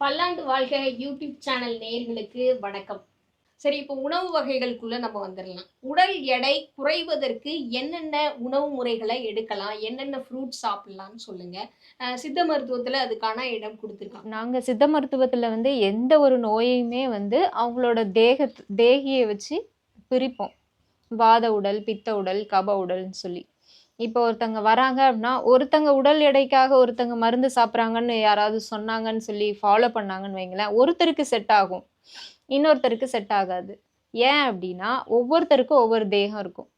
பல்லாண்டு வாழ்க YouTube channel நேயர்களுக்கு வணக்கம். சரி, இப்போ உணவு வகைகளுக்குள்ள நம்ம வந்துரலாம். உடல் எடை குறைவதற்கு என்னென்ன உணவு முறைகளை எடுக்கலாம்? என்னென்ன ஃப்ரூட்ஸ் சாப்பிடலாம்னு சொல்லுங்க. சித்த மருத்துவத்துல அதுக்கான இடம் குடுத்துருக்காங்க. நாங்க சித்த மருத்துவத்துல எந்த ஒரு நோயையுமே அவங்களோட தேகிய வச்சு பிரிப்போம். வாத உடல், பித்த உடல், கப உடல்ன்னு சொல்லி. இப்போ ஒருத்தங்க வராங்க அப்படின்னா, ஒருத்தங்க உடல் எடைக்காக ஒருத்தங்க மருந்து சாப்பிடுறாங்கன்னு யாராவது சொன்னாங்கன்னு சொல்லி ஃபாலோ பண்ணாங்கன்னு வைங்களேன், ஒருத்தருக்கு செட் ஆகும். இன்னொருத்தருக்கு செட் ஆகாது. ஏன் அப்படின்னா, ஒவ்வொருத்தருக்கும் ஒவ்வொரு தேகம் இருக்கும்.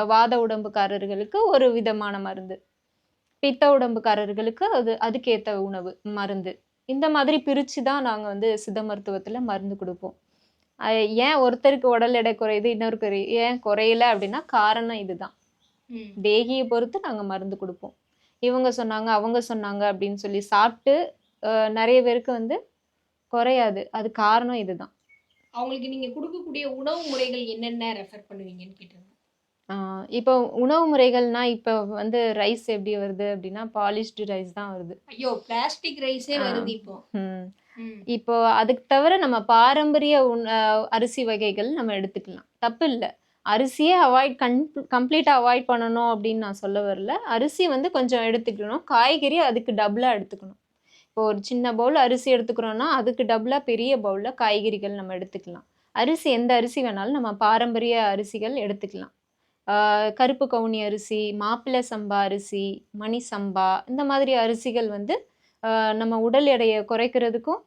வாத உடம்புக்காரர்களுக்கு ஒரு விதமான மருந்து. பித்த உடம்புக்காரர்களுக்கு அதுக்கேத்த உணவு, மருந்து. இந்த மாதிரி பிரிச்சு தான் நாங்க சித்த மருத்துவத்துல மருந்து குடுப்போம். அ ஏன் ஒருத்தருக்கு உடல் எடை குறையுது, இன்னொருக்கு ஏன் குறையல அப்படின்னா, காரணம் இதுதான். தேகிய பொறுத்து நாங்க மருந்து குடுப்போம். இவங்க சொன்னாங்க, அவங்க சொன்னாங்க அப்படின்னு சொல்லி சாப்ட்டு, நெறைய பேருக்கு குறையாது. அது காரணம் இதுதான். அவங்களுக்கு நீங்க குடுக்கக்கூடிய உணவு முறைகள் என்னென்ன ரெஃபர் பண்ணுவீங்கன்னு கேட்டிருந்தேன். ஆ இப்போ உணவு முறைகள்னா, இப்ப ரைஸ் எப்படி வருது அப்படின்னா, பாலிஷ்டு ரைஸ் தான் வருது. ஐயோ! பிளாஸ்டிக் ரைஸே ஆ. வருது இப்போ. ம். ம். இப்போ அதுக்கு தவிர நம்ம பாரம்பரிய அரிசி வகைகள் நம்ம எடுத்துக்கலாம். தப்பில்ல. அரிசியே கம்ப்ளீட்டா அவாய்ட் பண்ணணும் அப்படின்னு நான் சொல்ல வரல. அரிசி கொஞ்சம் எடுத்துக்கணும். காய்கறி அதுக்கு டபுளா எடுத்துக்கணும். இப்போ ஒரு சின்ன பவுல் அரிசி எடுத்துக்கிறோம்னா, அதுக்கு டபுளா பெரிய பவுல்ல காய்கறிகள் நம்ம எடுத்துக்கலாம். அரிசி எந்த அரிசி வேணாலும் நம்ம பாரம்பரிய அரிசிகள் எடுத்துக்கலாம். கருப்பு கவுனி அரிசி, மாப்பிள்ளை சம்பா அரிசி, மணி சம்பா இந்த மாதிரி அரிசிகள் நம்ம உடல் எடைய குறைக்கிறதுக்கும்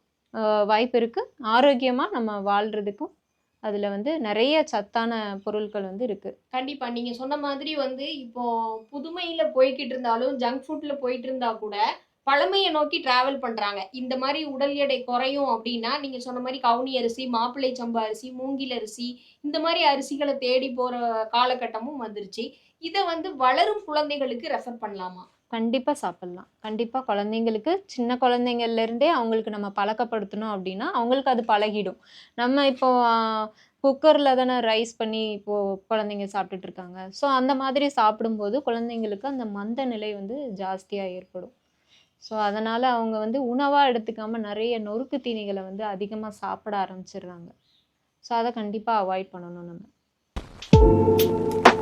வாய்ப்பு இருக்கு. ஆரோக்கியமா நம்ம வாழ்றதுக்கும் அதுல நெறைய சத்தான பொருட்கள் இருக்கு. கண்டிப்பா. நீங்க சொன்ன மாதிரி இப்போ புதுமையில போய்க்கிட்டு இருந்தாலும், ஜங்க் ஃபுட்ல போயிட்டு இருந்தா கூட, பழமைய நோக்கி டிராவல் பண்றாங்க. இந்த மாரி உடல் எடை குறையும் அப்டின்னா, நீங்க சொன்ன மாரி கவுனி அரிசி, மாப்பிள்ளை சம்பா அரிசி, மூங்கில் அரிசி, இந்த மாரி அரிசிகள தேடி போற காலகட்டமும் வந்துருச்சு. இத வளரும் குழந்தைகளுக்கு ரெஃபர் பண்ணலாமா? கண்டிப்பா சாப்பிடலாம். கண்டிப்பா குழந்தைங்களுக்கு சின்ன குழந்தைங்கள்ல இருந்தே அவங்களுக்கு நம்ம பழக்கப்படுத்தணும் அப்டின்னா, அவங்களுக்கு அது பழகிடும். நம்ம இப்போ குக்கர்ல தானே ரைஸ் பண்ணி இப்போ குழந்தைங்க சாப்பிட்டுட்டு இருக்காங்க. ஸோ அந்த மாதிரி சாப்பிடும்போது குழந்தைங்களுக்கு அந்த மந்த நிலை ஜாஸ்தியா ஏற்படும். ஸோ அதனால அவங்க உணவா எடுத்துக்காம நெறைய நொறுக்கு தீனிகள அதிகமா சாப்பிட ஆரம்பிச்சுடுறாங்க. ஸோ அத கண்டிப்பா அவாய்ட் பண்ணணும் நம்ம.